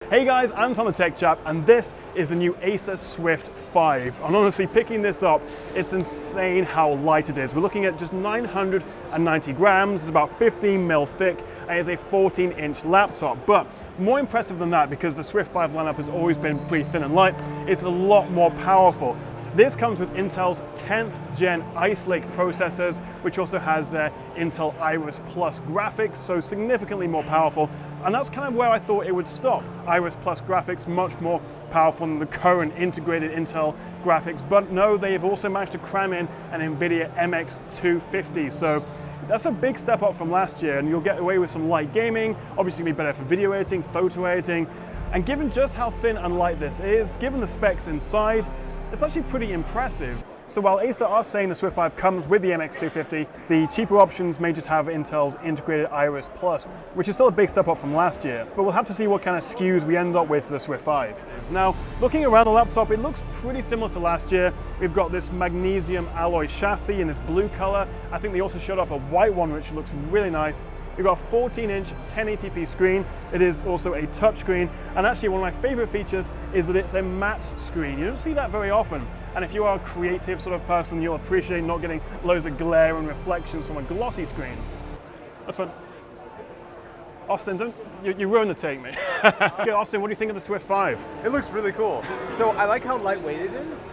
Hey guys, I'm Tom the Tech Chap, and this is the new Acer Swift 5. And honestly, picking this up, it's insane how light it is. We're looking at just 990 grams, it's about 15 mil thick, and it's a 14-inch laptop. But more impressive than that, because the Swift 5 lineup has always been pretty thin and light, it's a lot more powerful. This comes with Intel's 10th gen Ice Lake processors, which also has their Intel Iris Plus graphics, so significantly more powerful. And that's kind of where I thought it would stop. Iris Plus graphics, much more powerful than the current integrated Intel graphics. But no, they've also managed to cram in an Nvidia MX250. So that's a big step up from last year, and you'll get away with some light gaming. Obviously, it'll be better for video editing, photo editing. And given just how thin and light this is, given the specs inside, it's actually pretty impressive. So while Acer are saying the Swift 5 comes with the MX250, the cheaper options may just have Intel's integrated Iris Plus, which is still a big step up from last year. But we'll have to see what kind of SKUs we end up with for the Swift 5. Now, looking around the laptop, it looks pretty similar to last year. We've got this magnesium alloy chassis in this blue color. I think they also showed off a white one, which looks really nice. We've got a 14-inch 1080p screen. It is also a touchscreen. And actually, one of my favorite features is that it's a matte screen. You don't see that very often. And if you are a creative sort of person, you'll appreciate not getting loads of glare and reflections from a glossy screen. That's fun. Austin, you ruined the take, mate. Okay, Austin, what do you think of the Swift 5? It looks really cool. So I like how lightweight it is.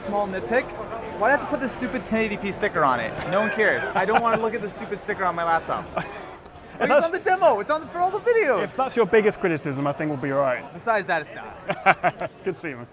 Small nitpick. Why'd I have to put this stupid 1080p sticker on it? No one cares. I don't want to look at the stupid sticker on my laptop. It's on the demo. It's on for all the videos. If that's your biggest criticism, I think we'll be all right. Besides that, it's not. It's good to see you, man.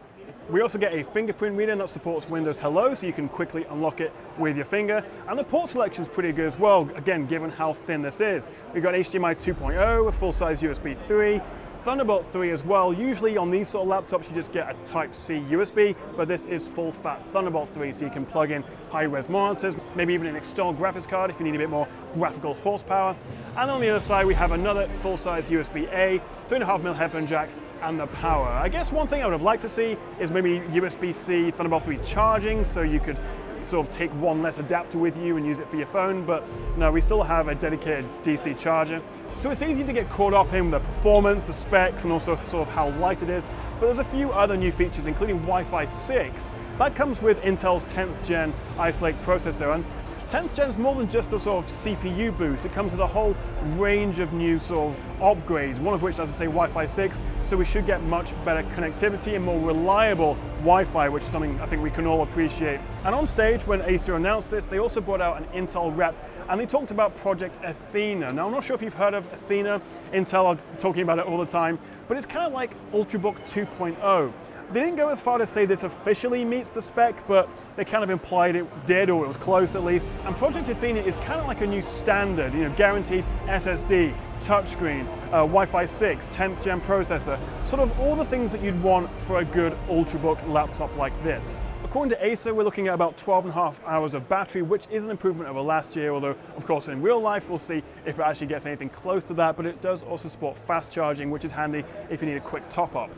We also get a fingerprint reader that supports Windows Hello, so you can quickly unlock it with your finger. And the port selection is pretty good as well, again, given how thin this is. We've got HDMI 2.0, a full-size USB 3, Thunderbolt 3 as well. Usually on these sort of laptops, you just get a Type-C USB, but this is full-fat Thunderbolt 3, so you can plug in high-res monitors, maybe even an external graphics card if you need a bit more graphical horsepower. And on the other side, we have another full-size USB-A, 3.5mm headphone jack, and the power. I guess one thing I would have liked to see is maybe USB-C Thunderbolt 3 charging, so you could sort of take one less adapter with you and use it for your phone, but no, we still have a dedicated DC charger. So it's easy to get caught up in the performance, the specs, and also sort of how light it is, but there's a few other new features, including Wi-Fi 6. That comes with Intel's 10th gen Ice Lake processor, and 10th gen is more than just a sort of CPU boost. It comes with a whole range of new sort of upgrades, one of which, as I say, Wi-Fi 6, so we should get much better connectivity and more reliable Wi-Fi, which is something I think we can all appreciate. And on stage, when Acer announced this, they also brought out an Intel rep, and they talked about Project Athena. Now, I'm not sure if you've heard of Athena. Intel are talking about it all the time, but it's kind of like Ultrabook 2.0. They didn't go as far to say this officially meets the spec, but they kind of implied it did, or it was close at least. And Project Athena is kind of like a new standard, guaranteed SSD, touchscreen, Wi-Fi 6, 10th gen processor, sort of all the things that you'd want for a good Ultrabook laptop like this. According to Acer, we're looking at about 12.5 hours of battery, which is an improvement over last year, although of course in real life we'll see if it actually gets anything close to that, but it does also support fast charging, which is handy if you need a quick top up.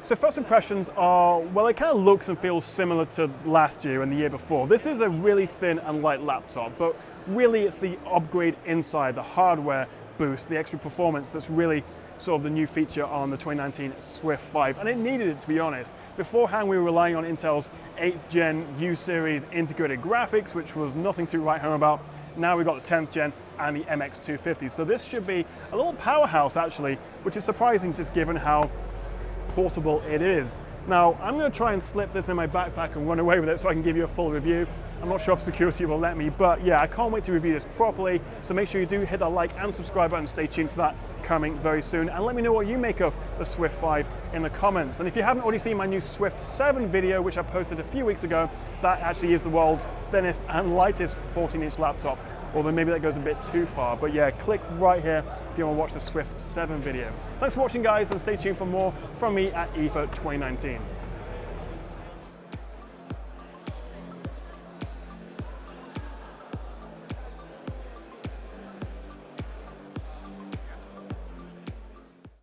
So first impressions are, well, it kind of looks and feels similar to last year and the year before. This is a really thin and light laptop, but really it's the upgrade inside, the hardware boost, the extra performance that's really sort of the new feature on the 2019 Swift 5, and it needed it, to be honest. Beforehand, we were relying on Intel's 8th gen U-series integrated graphics, which was nothing to write home about. Now we've got the 10th gen and the MX250, so this should be a little powerhouse actually, which is surprising just given how portable it is. Now, I'm going to try and slip this in my backpack and run away with it so I can give you a full review. I'm not sure if security will let me, but yeah, I can't wait to review this properly. So make sure you do hit that like and subscribe button. Stay tuned for that coming very soon. And let me know what you make of the Swift 5 in the comments. And if you haven't already seen my new Swift 7 video, which I posted a few weeks ago, that actually is the world's thinnest and lightest 14-inch laptop. Although maybe that goes a bit too far. But yeah, click right here if you want to watch the Swift 7 video. Thanks for watching, guys, and stay tuned for more from me at IFA 2019.